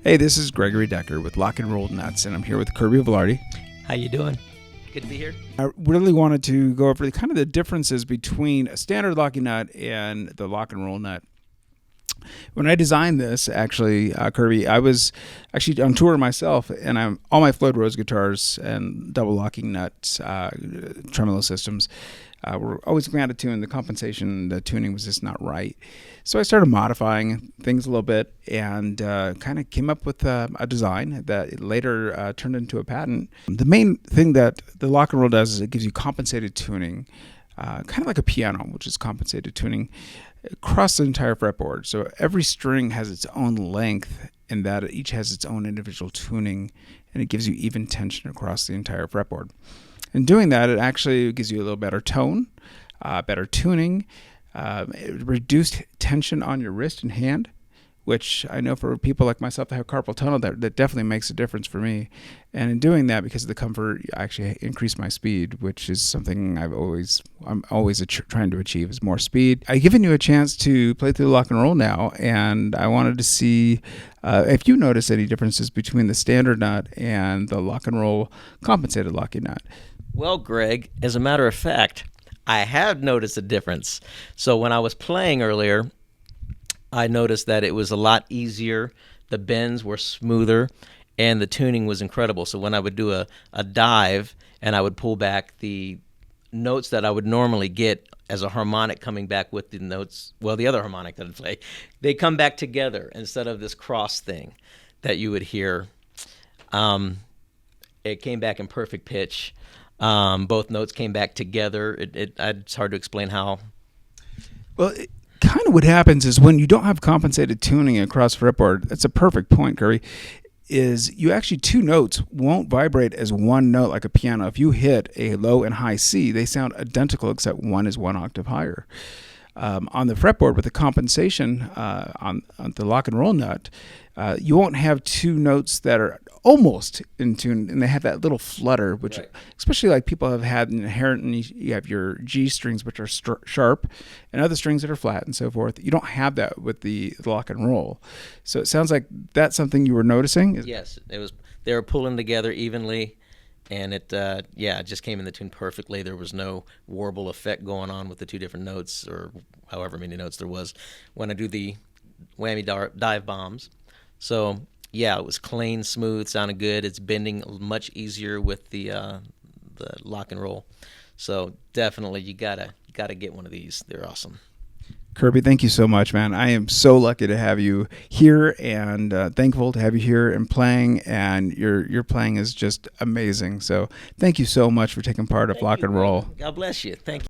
Hey, this is Gregory Decker with Lok-N-Roll Nuts, and I'm here with Kirby Velarde. How you doing? Good to be here. I really wanted to go over kind of the differences between a standard locking nut and the Lok-N-Roll nut. When I designed this, actually, Kirby, I was actually on tour myself, and all my Floyd Rose guitars and double locking nuts, tremolo systems, were always ground tuned. The compensation, the tuning was just not right. So I started modifying things a little bit and kind of came up with a design that later turned into a patent. The main thing that the Lok-N-Roll does is it gives you compensated tuning, kind of like a piano, which is compensated tuning across the entire fretboard. So every string has its own length, and that each has its own individual tuning, and it gives you even tension across the entire fretboard. In doing that, it actually gives you a little better tone, better tuning, reduced tension on your wrist and hand, which I know for people like myself that have carpal tunnel, that definitely makes a difference for me. And in doing that, because of the comfort, I actually increase my speed, which is something I'm always trying to achieve, is more speed. I've given you a chance to play through the Lok-N-Roll now, and I wanted to see if you notice any differences between the standard nut and the Lok-N-Roll compensated locking nut. Well, Greg, as a matter of fact, I have noticed a difference. So when I was playing earlier, I noticed that it was a lot easier. The bends were smoother, and the tuning was incredible. So when I would do a dive and I would pull back, the notes that I would normally get as a harmonic coming back with the notes, well, the other harmonic that I'd play, they come back together instead of this cross thing that you would hear. It came back in perfect pitch. Both notes came back together. It's hard to explain how. Well, kind of what happens is when you don't have compensated tuning across fretboard, that's a perfect point, Curry, is you actually two notes won't vibrate as one note like a piano. If you hit a low and high C, they sound identical except one is one octave higher. On the fretboard with the compensation on the Lok-N-Roll nut, you won't have two notes that are almost in tune, and they have that little flutter, which right. Especially like people have had inherently, you have your G strings, which are sharp, and other strings that are flat and so forth. You don't have that with the Lok-N-Roll. So it sounds like that's something you were noticing? Yes, it was. They were pulling together evenly, and it just came in the tune perfectly. There was no warble effect going on with the two different notes, or however many notes there was when I do the whammy dive bombs. So yeah, it was clean, smooth, sounded good. It's bending much easier with the Lok-N-Roll. So definitely, you gotta get one of these. They're awesome. Kirby, thank you so much, man. I am so lucky to have you here, and thankful to have you here and playing. And your playing is just amazing. So thank you so much for taking part of Lok-N-Roll. God bless you. Thank you.